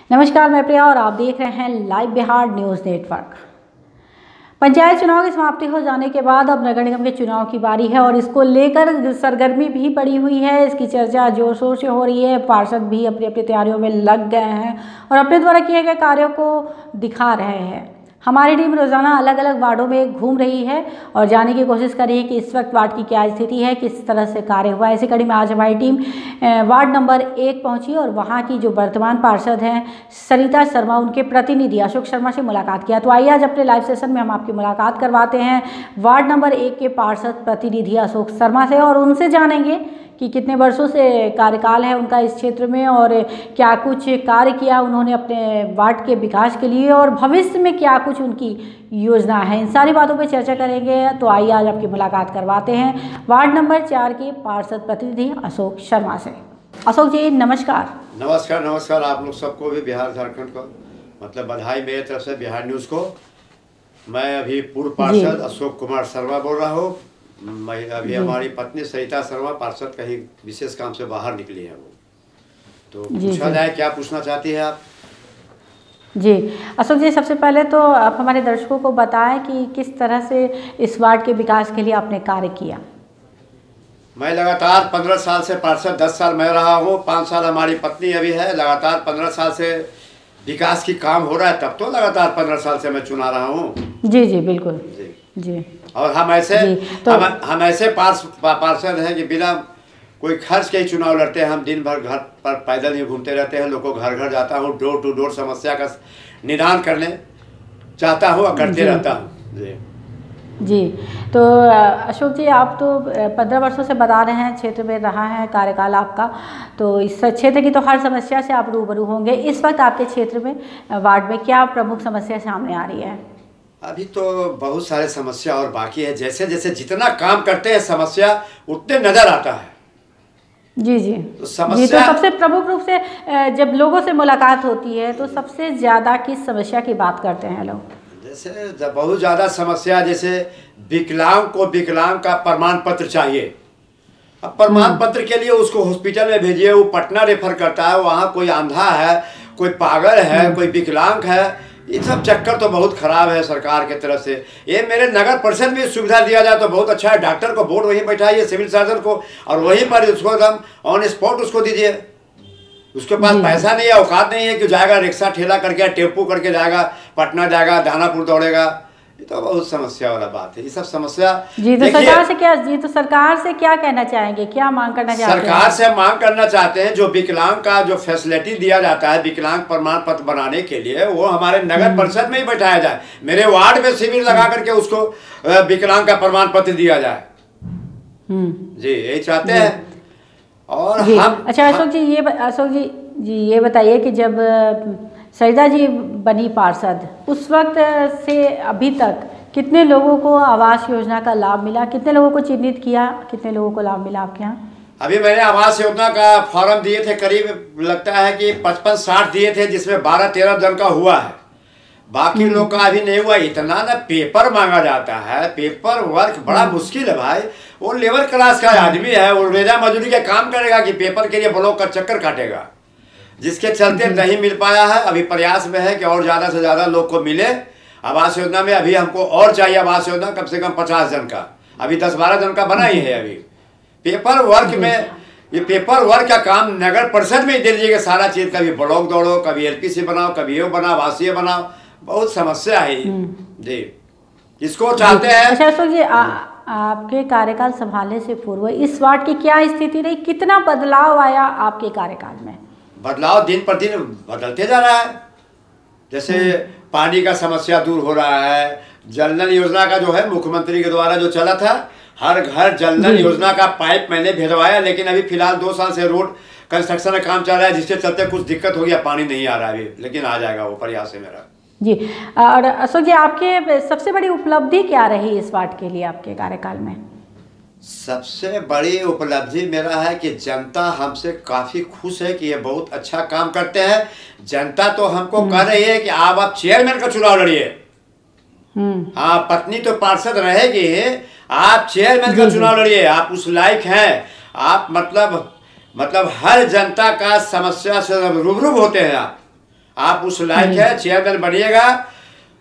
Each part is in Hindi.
नमस्कार, मैं प्रिया और आप देख रहे हैं live Bihar news network. Panchayat चुनाव की समाप्ति हो जाने के बाद अब नगर निगम के चुनाव की बारी है और इसको लेकर सरगर्मी भी बढ़ी हुई है। इसकी चर्चा जोर शोर से हो रही है। पार्षद भी अपनी अपनी तैयारियों में लग गए हैं और अपने द्वारा किए गए कार्यों को दिखा रहे हैं। हमारी टीम रोज़ाना अलग अलग वार्डों में घूम रही है और जानने की कोशिश कर रही है कि इस वक्त वार्ड की क्या स्थिति है, किस तरह से कार्य हुआ है। इसी कड़ी में आज हमारी टीम वार्ड नंबर 1 पहुंची और वहां की जो वर्तमान पार्षद हैं सरिता शर्मा, उनके प्रतिनिधि अशोक शर्मा से मुलाकात किया। तो आइए आज अपने लाइव सेशन में हम आपकी मुलाकात करवाते हैं वार्ड नंबर 1 के पार्षद प्रतिनिधि अशोक शर्मा से और उनसे जानेंगे कि कितने वर्षों से कार्यकाल है उनका इस क्षेत्र में और क्या कुछ कार्य किया उन्होंने अपने वार्ड के विकास के लिए और भविष्य में क्या कुछ उनकी योजना है। इन सारी बातों पर चर्चा करेंगे। तो आइए आज आपकी मुलाकात करवाते हैं वार्ड नंबर 4 के पार्षद प्रतिनिधि अशोक शर्मा से। अशोक जी नमस्कार। नमस्कार नमस्कार। आप लोग सबको भी बिहार झारखंड को मतलब बधाई मेरी तरफ से बिहार न्यूज़ को। मैं अभी पूर्व पार्षद अशोक कुमार शर्मा बोल रहा हूँ। मैं अभी हमारी पत्नी सरिता शर्मा पार्षद कहीं विशेष काम से बाहर निकली है वो, तो पूछा जाए क्या पूछना चाहती है आप? जी अशोक जी, सबसे पहले तो आप हमारे दर्शकों को बताएं कि किस तरह से इस वार्ड के विकास के लिए आपने कार्य किया। मैं लगातार 15 साल से पार्षद, 10 साल मैं रहा हूँ, 5 साल हमारी पत्नी अभी है। लगातार 15 साल से विकास की काम हो रहा है, तब तो लगातार 15 साल से मैं चुना रहा हूँ। जी जी बिल्कुल जी। और हम ऐसे पार्षद हैं कि बिना कोई खर्च के ही चुनाव लड़ते हैं। हम दिन भर घर पर पैदल ही घूमते रहते हैं, लोगों को घर घर जाता हूँ, डोर टू डोर समस्या का निदान करने चाहता हूँ और करते रहता हूँ। जी तो अशोक जी, आप तो 15 वर्षों से बता रहे हैं क्षेत्र में रहा है कार्यकाल आपका, तो इस क्षेत्र की तो हर समस्या से आप रूबरू होंगे। इस वक्त आपके क्षेत्र में वार्ड में क्या प्रमुख समस्या सामने आ रही है? अभी तो बहुत सारे समस्या और बाकी है। जैसे जैसे जितना काम करते हैं समस्या उतने नजर आता है। जी जी तो समस्या जी, तो सबसे प्रमुख रूप से जब लोगों से मुलाकात होती है तो सबसे ज़्यादा किस समस्या की बात करते हैं लोग? जैसे बहुत ज़्यादा समस्या, जैसे विकलांग को विकलांग का प्रमाण पत्र चाहिए। अब प्रमाण पत्र के लिए उसको हॉस्पिटल में भेजिए, वो पटना रेफर करता है। वहाँ कोई अंधा है, कोई पागल है, कोई विकलांग है। ये सब चक्कर तो बहुत खराब है सरकार के तरफ से। ये मेरे नगर परिषद में सुविधा दिया जाए तो बहुत अच्छा है। डॉक्टर को बोर्ड वहीं बैठाइए, सिविल सर्जन को, और वहीं पर उसको एकदम ऑन स्पॉट उसको दीजिए। उसके पास पैसा नहीं है, औकात नहीं है कि जाएगा रिक्शा ठेला करके, टेम्पू करके जाएगा, पटना जाएगा, दानापुर दौड़ेगा। ये तो बहुत समस्या वाला बात है। ये सब समस्या जी तो सरकार से क्या कहना चाहेंगे, क्या मांग करना चाहते हैं? सरकार से मांग करना चाहते हैं जो विकलांग का जो फैसिलिटी दिया जाता है विकलांग प्रमाण पत्र बनाने के लिए, वो हमारे नगर परिषद में ही बैठाया जाए। मेरे वार्ड में शिविर लगा करके उसको विकलांग का प्रमाण पत्र दिया जाए। जी यही चाहते हैं। और हम अच्छा अशोक जी ये बताइए कि जब सरिता जी बनी पार्षद, उस वक्त से अभी तक कितने लोगों को आवास योजना का लाभ मिला, कितने लोगों को चिन्हित किया, कितने लोगों को लाभ मिला आपके यहाँ? अभी मैंने आवास योजना का फॉर्म दिए थे, करीब लगता है कि 55-60 दिए थे, जिसमें 12-13 जन का हुआ है। बाकी लोग का अभी नहीं हुआ। इतना ना पेपर मांगा जाता है, पेपर वर्क बड़ा मुश्किल है भाई। वो लेबर क्लास का आदमी है, वो रेजा मजदूरी का काम करेगा कि पेपर के लिए ब्लॉक का चक्कर काटेगा, जिसके चलते नहीं मिल पाया है। अभी प्रयास में है कि और ज़्यादा से ज़्यादा लोग को मिले आवास योजना में। अभी हमको और चाहिए आवास योजना कम से कम 50 जन का, अभी 10-12 जन का बना ही है। अभी पेपर वर्क में, ये पेपर वर्क का काम नगर परिषद में ही दे दीजिएगा सारा चीज़। कभी ब्लॉक दौड़ो, कभी LPC बनाओ, कभी ये बनाओ, आवासीय बनाओ, बहुत समस्या है जी। इसको चाहते हैं। अच्छा अशोक जी, आपके कार्यकाल संभालने से पूर्व इस वार्ड की क्या स्थिति रही, कितना बदलाव आया आपके कार्यकाल में? बदलाव दिन पर दिन बदलते जा रहा है। जैसे पानी का समस्या दूर हो रहा है, जल नल योजना का जो है मुख्यमंत्री के द्वारा जो चला था, हर घर जल नल योजना का पाइप मैंने भिजवाया। लेकिन अभी फिलहाल 2 साल से रोड कंस्ट्रक्शन का काम चल रहा है, जिसके चलते कुछ दिक्कत हो गया, पानी नहीं आ रहा है अभी, लेकिन आ जाएगा, वो प्रयास है मेरा जी। और अशोक जी, आपके सबसे बड़ी उपलब्धि क्या रही इस वार्ड के लिए आपके कार्यकाल में? सबसे बड़ी उपलब्धि मेरा है कि जनता हमसे काफ़ी खुश है कि ये बहुत अच्छा काम करते हैं। जनता तो हमको कह रही है कि आप चेयरमैन का चुनाव लड़िए। हाँ, पत्नी तो पार्षद रहेगी, आप चेयरमैन का चुनाव लड़िए, आप उस लायक हैं। आप मतलब हर जनता का समस्या से रूबरू होते हैं आप। आप उस लायक है, चेयरमैन बनिएगा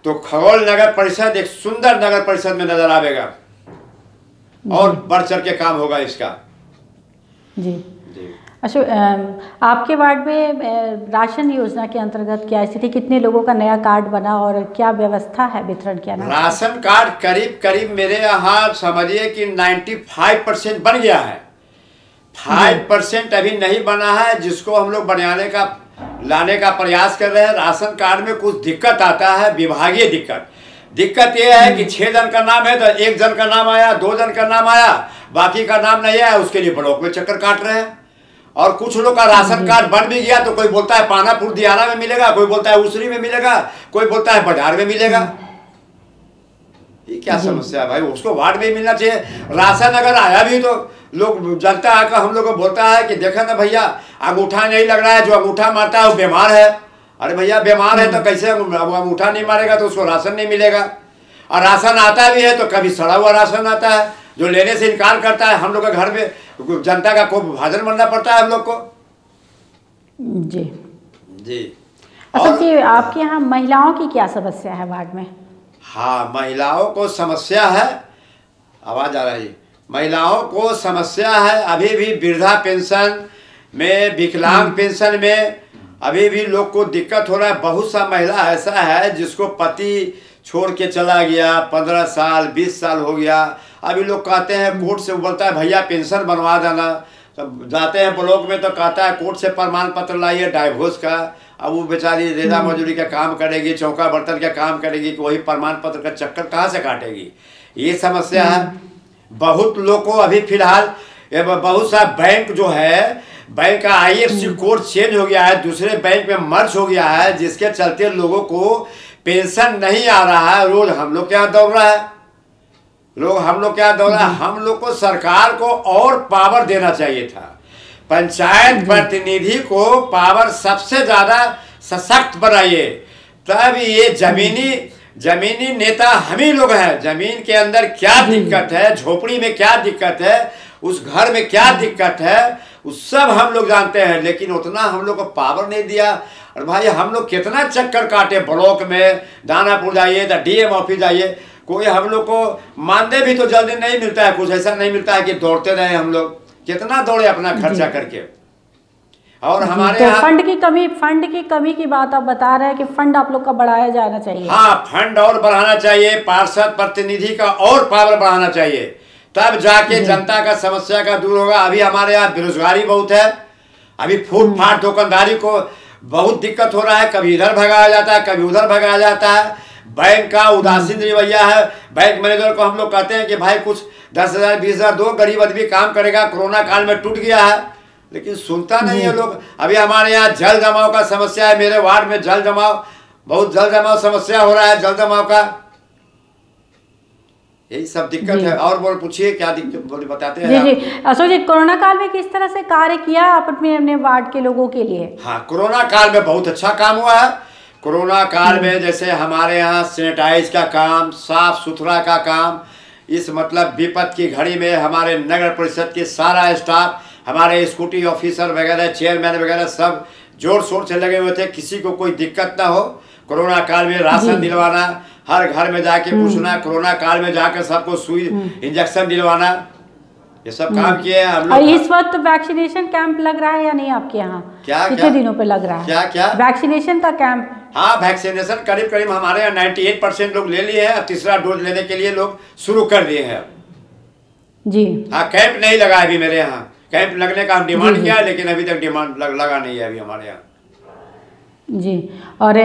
तो खगौल नगर परिषद एक सुंदर नगर परिषद में नजर आवेगा और बढ़ चढ़ के काम होगा इसका। जी अशोक, आपके वार्ड में राशन योजना के अंतर्गत क्या स्थिति, कितने लोगों का नया कार्ड बना और क्या व्यवस्था है वितरण किया? राशन कार्ड करीब करीब मेरे यहाँ समझिए कि 95% बन गया है। 5% अभी नहीं बना है, जिसको हम लोग लाने का प्रयास कर रहे हैं। राशन कार्ड में कुछ दिक्कत आता है, विभागीय दिक्कत यह है कि 6 जन का नाम है तो 1 जन का नाम आया, 2 जन का नाम आया, बाकी का नाम नहीं आया, उसके लिए ब्लॉक में चक्कर काट रहे हैं। और कुछ लोग का राशन कार्ड बन भी गया तो कोई बोलता है पानापुर दियारा में मिलेगा, कोई बोलता है उसरी में मिलेगा, कोई बोलता है बाजार में मिलेगा। ये क्या समस्या है भाई? उसको वार्ड में मिलना चाहिए। राशन अगर आया भी तो लोग जनता आकर हम लोग को बोलता है कि देखा ना भैया अंगूठा नहीं लग रहा है, जो अंगूठा मारता है वो बीमार है। अरे भैया बीमार है तो कैसे अंगूठा नहीं मारेगा तो उसको राशन नहीं मिलेगा। और राशन आता भी है तो कभी सड़ा हुआ राशन आता है जो लेने से इनकार करता है। हम लोग के घर में जनता का खूब भाजन बनना पड़ता है हम लोग को। जी जी अच्छा जी, आपके यहाँ महिलाओं की क्या समस्या है वार्ड में? हाँ, महिलाओं को समस्या है, आवाज आ रही है। महिलाओं को समस्या है अभी भी वृद्धा पेंशन में, विकलांग पेंशन में अभी भी लोग को दिक्कत हो रहा है। बहुत सा महिला ऐसा है जिसको पति छोड़ के चला गया, 15 साल 20 साल हो गया। अभी लोग कहते हैं कोर्ट से बोलता है भैया पेंशन बनवा देना, तब जाते हैं ब्लॉक में तो कहता है कोर्ट से प्रमाण पत्र लाइए डाइवोर्स का। अब वो बेचारी रेजा मजदूरी का काम करेगी, चौका बर्तन का काम करेगी, कि वही प्रमाण पत्र का चक्कर कहाँ से काटेगी? ये समस्या है बहुत लोग को। अभी फिलहाल बहुत सा बैंक जो है, बैंक का IFSC कोड चेंज हो गया है, दूसरे बैंक में मर्ज हो गया है, जिसके चलते लोगों को पेंशन नहीं आ रहा है। रोज हम लोग क्या दौड़ रहा है, हम लोग को सरकार को और पावर देना चाहिए था। पंचायत प्रतिनिधि को पावर सबसे ज्यादा सशक्त बनाइए, तब ये जमीनी नेता हम ही लोग हैं। जमीन के अंदर क्या दिक्कत है, झोपड़ी में क्या दिक्कत है, उस घर में क्या दिक्कत है, उस सब हम लोग जानते हैं। लेकिन उतना हम लोग को पावर नहीं दिया। और भाई हम लोग कितना चक्कर काटे, ब्लॉक में दानापुर जाइए तो DM ऑफिस जाइए, कोई हम लोग को मानदेय भी तो जल्दी नहीं मिलता है। कुछ ऐसा नहीं मिलता है कि दौड़ते रहे हम लोग, कितना दौड़े अपना खर्चा करके। और हमारे तो फंड की कमी की बात आप बता रहे हैं कि फंड आप लोग का बढ़ाया जाना चाहिए। हाँ, फंड और बढ़ाना चाहिए, पार्षद प्रतिनिधि का और पावर बढ़ाना चाहिए, तब जाके जनता का समस्या का दूर होगा। अभी हमारे यहाँ बेरोजगारी बहुत है, अभी फूटपाथ दुकानदारी को बहुत दिक्कत हो रहा है, कभी इधर भगाया जाता है, कभी उधर भगाया जाता है। बैंक का उदासीन रवैया है। बैंक मैनेजर को हम लोग कहते हैं कि भाई कुछ 10,000 20,000 दो, गरीब आदमी काम करेगा, कोरोना काल में टूट गया है, लेकिन सुनता नहीं है लोग। अभी हमारे यहाँ जल जमाव का समस्या है, मेरे वार्ड में बहुत जल जमाव समस्या हो रहा है, जल जमाव का यही सब दिक्कत है। और बोल पूछिए क्या दिक्कत, बोले बताते हैं। जी अशोक जी, कोरोना काल में किस तरह से कार्य किया आप अपने वार्ड के लोगों के लिए? हाँ, कोरोना काल में बहुत अच्छा काम हुआ है। कोरोना काल में जैसे हमारे यहाँ सैनिटाइज का काम, साफ सुथरा का काम, इस मतलब विपद की घड़ी में हमारे नगर परिषद के सारा स्टाफ, हमारे स्कूटी ऑफिसर वगैरह, चेयरमैन वगैरह सब जोर शोर से लगे हुए थे, किसी को कोई दिक्कत ना हो। कोरोना काल में राशन दिलवाना, हर घर में जाके पूछना, कोरोना काल में जाकर सबको सुई इंजेक्शन दिलवाना, ये सब काम किए हैं हम लोग। और इस वक्त वैक्सीनेशन कैंप लग रहा है या नहीं आपके यहाँ? कितने दिनों पे लग रहा है? क्या वैक्सीनेशन का कैंप? हाँ, वैक्सीनेशन करीब हमारे यहाँ 98% लोग ले लिए हैं। अब तीसरा डोज लेने के लिए लोग शुरू कर दिए हैं जी। हाँ, कैंप नहीं लगा अभी मेरे यहाँ। कैंप लगने का हम डिमांड किया है, लेकिन अभी तक डिमांड लगा नहीं है अभी हमारे यहाँ जी। और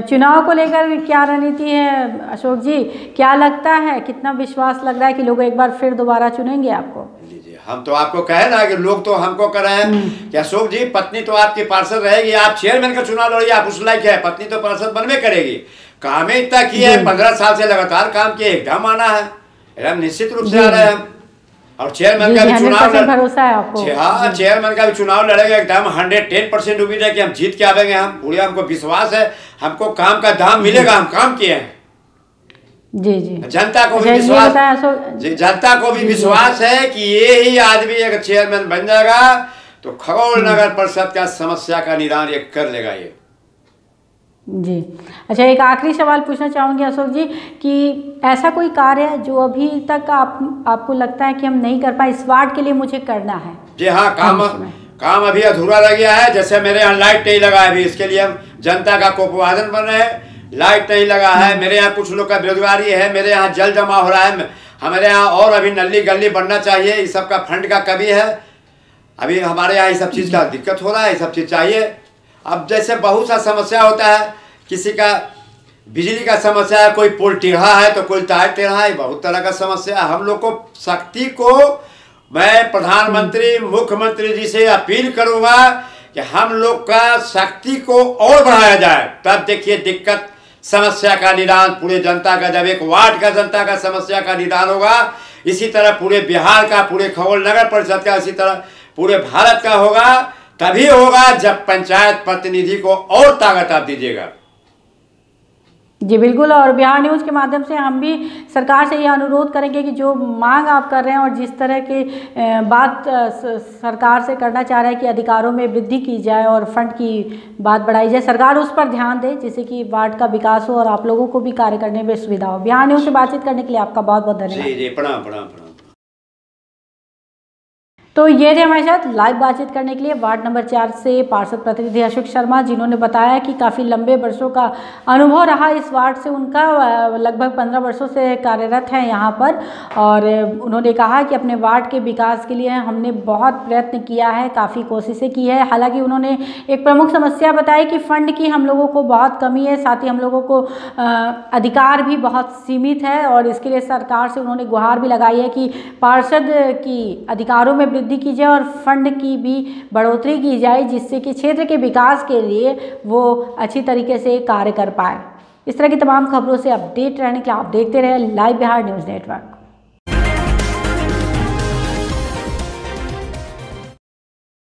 चुनाव को लेकर क्या रणनीति है अशोक जी, क्या लगता है, कितना विश्वास लग रहा है कि लोग एक बार फिर दोबारा चुनेंगे आपको? जी, हम तो आपको कहे ना कि लोग तो हमको कर रहे हैं कि अशोक जी पत्नी तो आपकी पार्षद रहेगी, आप चेयरमैन का चुनाव लड़िए, आप उस लायक है, पत्नी तो पार्षद बनवे करेगी। काम ही इतना किया है, 15 साल से लगातार काम किए, एकदम आना है, एकदम निश्चित रूप से आ रहे हैं हम। और चेयरमैन का भी चुनाव भरोसा है आपको? हाँ, चेयरमैन का भी चुनाव लड़ेगा, एकदम 110% उम्मीद है कि हम जीत के आवेंगे। हम पूरे, हमको विश्वास है, हमको काम का दाम मिलेगा, हम काम किए हैं। जी। जनता को भी विश्वास, जनता को भी विश्वास है कि ये ही आदमी अगर चेयरमैन बन जाएगा तो खगौल नगर परिषद का समस्या का निदान ये कर लेगा। ये जी। अच्छा, एक आखिरी सवाल पूछना चाहूँगी अशोक जी कि ऐसा कोई कार्य है जो अभी तक आपको लगता है कि हम नहीं कर पाए, इस वार्ड के लिए मुझे करना है? जी हाँ, काम अभी अधूरा रह गया है। जैसे मेरे यहाँ लाइट नहीं लगा है अभी, इसके लिए हम जनता का कोपवादन बन रहे हैं। लाइट नहीं लगा है, मेरे यहाँ कुछ लोग का बेरोजगारी है, मेरे यहाँ जल जमा हो रहा है, हमारे यहाँ और अभी नली गली बनना चाहिए। इस सब का फंड का कमी है, अभी हमारे यहाँ इस सब चीज़ का दिक्कत हो रहा है, ये सब चीज़ चाहिए। अब जैसे बहुत सा समस्या होता है, किसी का बिजली का समस्या है, कोई पुल टेढ़ा है तो कोई तार टेढ़ा है, बहुत तरह का समस्या है। हम लोग को शक्ति को मैं प्रधानमंत्री मुख्यमंत्री जी से अपील करूंगा कि हम लोग का शक्ति को और बढ़ाया जाए, तब देखिए दिक्कत समस्या का निदान पूरे जनता का, जब एक वार्ड का जनता का समस्या का निदान होगा, इसी तरह पूरे बिहार का, पूरे खगौल नगर परिषद का, इसी तरह पूरे भारत का होगा। तभी होगा जब पंचायत प्रतिनिधि को और ताकत आप दीजिएगा। जी बिल्कुल, और बिहार न्यूज़ के माध्यम से हम भी सरकार से ये अनुरोध करेंगे कि जो मांग आप कर रहे हैं और जिस तरह की बात सरकार से करना चाह रहे हैं कि अधिकारों में वृद्धि की जाए और फंड की बात बढ़ाई जाए, सरकार उस पर ध्यान दे जिससे कि वार्ड का विकास हो और आप लोगों को भी कार्य करने में सुविधा हो। बिहार न्यूज़ से बातचीत करने के लिए आपका बहुत बहुत धन्यवाद। जी प्रणाम प्रणाम प्रणाम। तो ये थे हमारे साथ लाइव बातचीत करने के लिए वार्ड नंबर 4 से पार्षद प्रतिनिधि अशोक शर्मा, जिन्होंने बताया कि काफ़ी लंबे वर्षों का अनुभव रहा इस वार्ड से उनका, लगभग 15 वर्षों से कार्यरत हैं यहाँ पर। और उन्होंने कहा कि अपने वार्ड के विकास के लिए हमने बहुत प्रयत्न किया है, काफ़ी कोशिशें की है। हालांकि उन्होंने एक प्रमुख समस्या बताई कि फ़ंड की हम लोगों को बहुत कमी है, साथ ही हम लोगों को अधिकार भी बहुत सीमित है और इसके लिए सरकार से उन्होंने गुहार भी लगाई है कि पार्षद की अधिकारों में वृद्धि की जाए और फंड की भी बढ़ोतरी की जाए, जिससे कि क्षेत्र के विकास के लिए वो अच्छी तरीके से कार्य कर पाए। इस तरह की तमाम खबरों से अपडेट रहने के लिए आप देखते रहे लाइव बिहार न्यूज़ नेटवर्क।